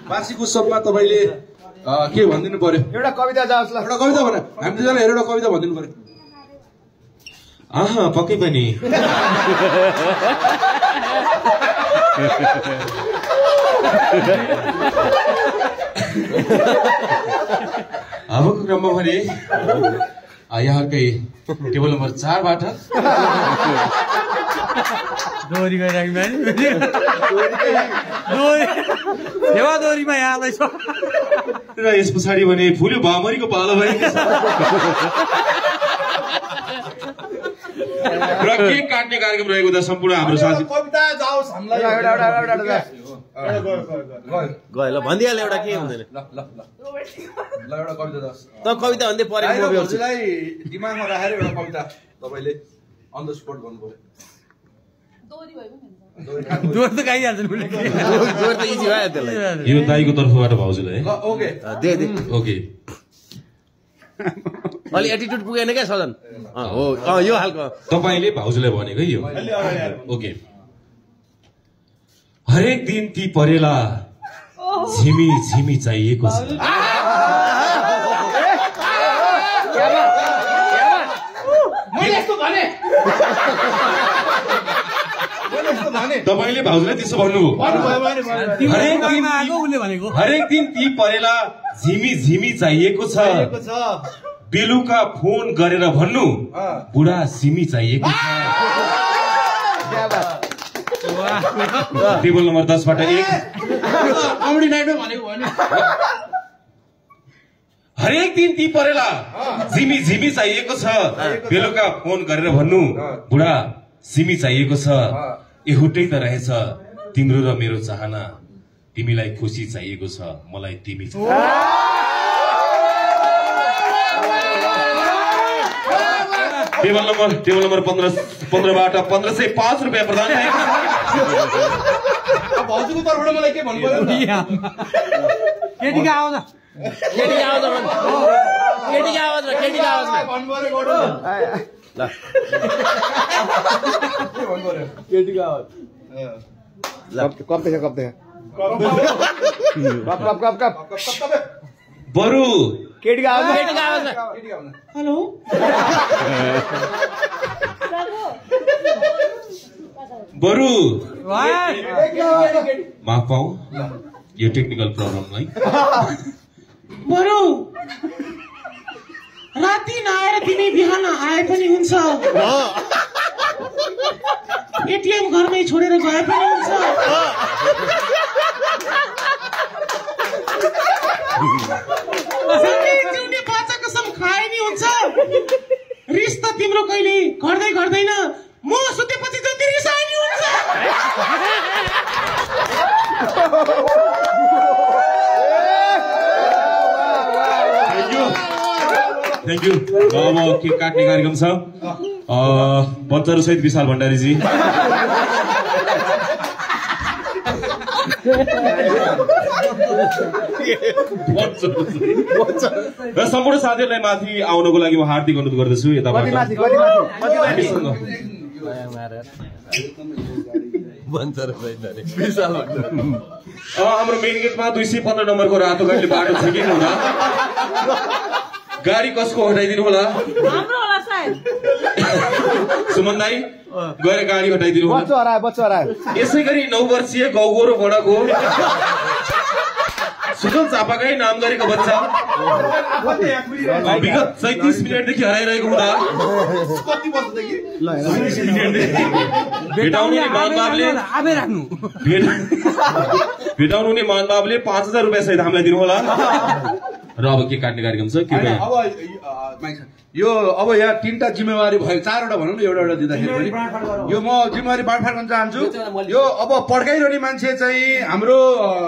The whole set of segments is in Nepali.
वार्षिक उत्सवमा तपाईँले के भनिदिनु पर्यो? एउटा कविता जाओस् ल। एउटा कविता भने हामी दुईजना हेरेर एउटा कविता भनिदिनु पर्यो। पक्कै पनि अबको क्रममा भने यहाँकै टेबल नम्बर 4 बाट दोहोरी गरिराख्नु दोहोरीमा यहाँलाई छ र यस पछाडि भने फुल्यो भामरीको पालो भएको छ र केक काट्ने कार्यक्रम रहेको छ सम्पूर्ण हाम्रो साथी। कविता जाओस् हामीलाई एउटा गयो ल भनिदिहाल एउटा के हुँदैन ल एउटा कविता जाओस्। त कविता भन्दै परेको हजुरलाई दिमागमा राखेर एउटा कविता तपाईँले अन द स्पट गर्नु पर्यो। दोहोरी त गाइहाल्छ नि जोर त इजी भयो त्यसलाई। यो दाइको तर्फबाट भाउजूलाई ल ओके दे ओके अलि एटिट्युड पुगेन क्या सजन हो यो हालको तपाईले भाउजूलाई भनेको यो ओके। हरेक दिन ती परेला झिमी झिमी चाहिएको छ तपाईले भाउजूलाई त्यसो भन्नुभयो। हरेक दिन ती परेला झिमी झिमी चाहिएको छ बेलुका फोन गरेर भन्नु बुढा सिमी चाहिएको छ। टेबल नम्बर 10 बाट 1 कमेडी नाइटमा भनेको होइन। हरेक दिन ती परेला झिमी झिमी चाहिएको छ बेलुका फोन गरेर भन्नु बुढा सिमी चाहिएको छ। एउटै त रहेछ तिम्रो र मेरो चाहना तिमीलाई खुसी चाहिएको छ मलाई तिमी टेबल नम्बर 15 बाट 1505 रुपियाँ प्रदान भाउजूको तर्फबाट मलाई के भन्नु पर्यो? केटीको आवाज बरु केटीको आवाज हेलो बरु माफ पाऊ यो टेक्निकल प्रब्लमलाई बरु राति नआएर तिमी बिहान आए पनि हुन्छ एटीएम घरमै छोडेर गए पनि हुन्छ जिउने बाचा कसम खाए नि हुन्छ रिस त तिम्रो कहिले गर्दै गर्दैन म सुतेपछि जति रिसाए नि हुन्छ। Thank you. अब केक काट्ने कार्यक्रम छ बच्चाहरू सहित विशाल भण्डारीजी र सम्पूर्ण साथीहरूलाई माथि आउनको लागि म हार्दिक अनुरोध गर्दछु। यताबाट हाम्रो मेन गेटमा 215 नम्बरको रातो गाडीले बाटो छ कि हुँदा गाडी कसको हटाइदिनु होला? सुमन दाई गएर गाडी हटाइदिनु होला। यसै गरी 9 वर्षीय गौगोरो बडाको सुजन चापाकै नाम गरेको बच्चा विगत 37 मिनटदेखि हराइरहेको हुँदा भेटाउनु हुने मानबाबले 5000 रुपियाँ सहित हामीलाई दिनु होला। र अब के काट्ने कार्यक्रम छ यो अब यहाँ 3टा जिम्मेवारी भयो 4वटा भनौँ न एउटा दिँदाखेरि पनि यो म जिम्मेवारी बाँडफाँड गर्न चाहन्छु। यो अब पड्काइरहने मान्छे चाहिँ हाम्रो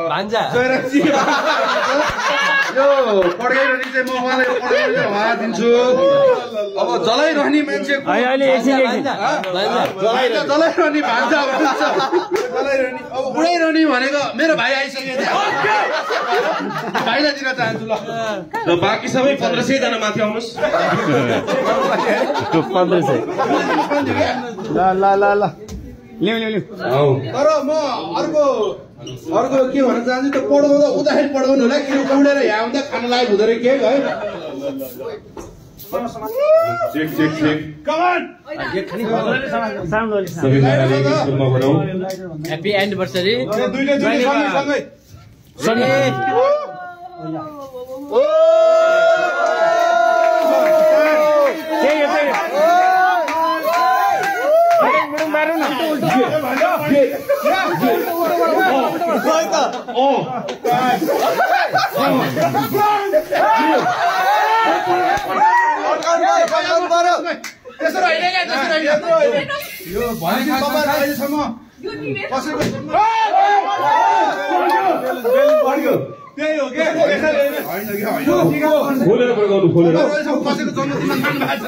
जयरामजी यो पड्काइरहने चाहिँ म उहाँलाई पड्काइरहने हवा दिन्छु। अब जलाइरहने मान्छे जलाइरहने भान्जा भन्छ जलाइरहने अब उडाइरहने भनेको मेरो भाइ आइसक्यो भाइलाई दिन चाहन्छु। ल र बाँकी सबै 1500 जना माथि आउनुहोस्। ल तर म अर्को अर्को के भन्न चाहन्छु त्यो पढाउँदा उदाखेरि पढाउनु होला किन उडेर यहाँ आउँदा खान लागेको हुँदो रहेछ केक है चेक चेक चेक कमान सबैजनाले स्कुलमा बनाऊ ह्याप्पी एनिभर्सरी दुईले सँगै सनी यो अहिलेसम्म त्यही हो कि खोलेर पड्काउनु खोलेर कसैको जन्मदिनमा खानु भएको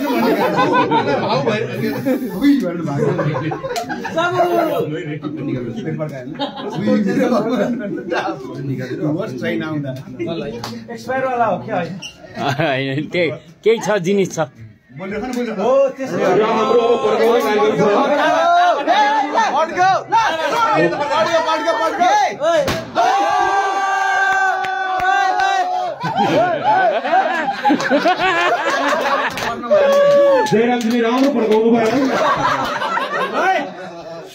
छैन भाउ केही छ जिनिस छ जयरामजीले राम्रो पड्काउनु भयो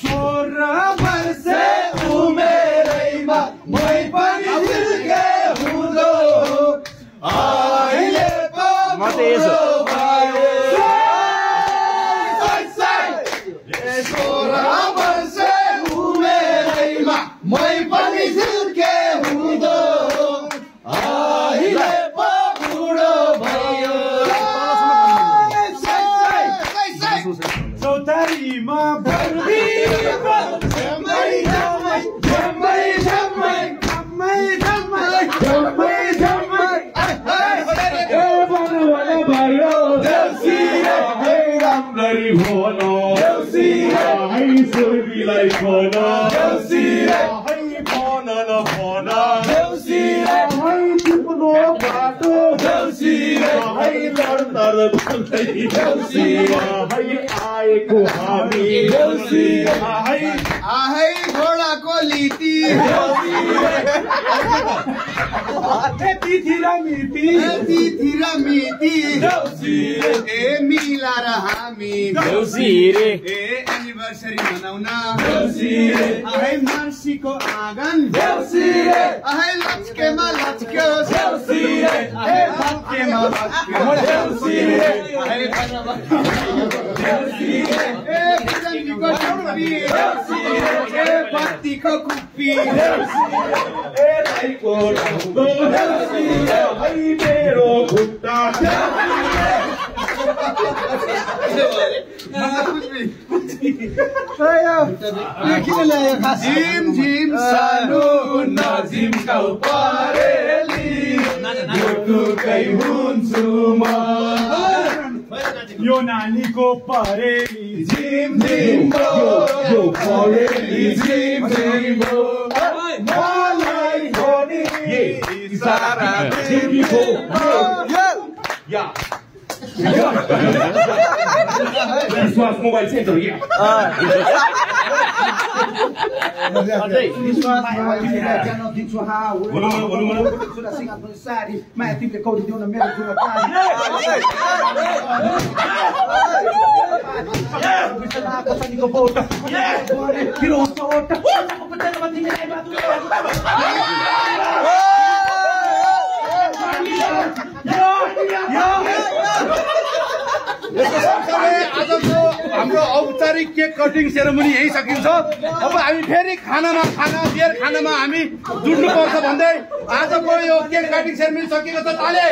16 वर्षे उमेरैमा मै पनि जिर्के हुँदो अहिले पो बुढो भयो 16 वर्षे उमेरैमा मै पनि जिर्के हुँदो अहिले पो बुढो भयो चौतारीमा भर्दी राम्ररी भोनो है सुर्बीलाई भोनो है भन न भन है टिप्नो बाटो है लड्दर भन्दै है आएको हामी आहै घोडाको लिटी तिथि र मिति ए मिलाएर हामी ए एनिभर्सरी मनाउन आहै मार्सीको आँगन आहै लचकेमा लचक्यो ए लचकेमा लचक्यो आहै ए बिजलीको टुप्पी ए बत्तीको कुप्पी ए राईको ढाउँदो है मेरो खुट्टा झिम झिम सानो नजिम्काउ परेली दुःखै हुन्छु म यो नानीको परेली झिम झिम यो परेली झिम झिम मलाई छोडी सारा जिन्दगीको या विश्वास मोबाइल सेन्टर या आजको हाम्रो औपचारिक केक कटिङ सेरेमनी यही सकिन्छ। अब हामी फेरि बियर खानामा हामी जुट्नु पर्छ भन्दै आजको यो केक कटिङ सेरेमनी सकिएको छ। ताले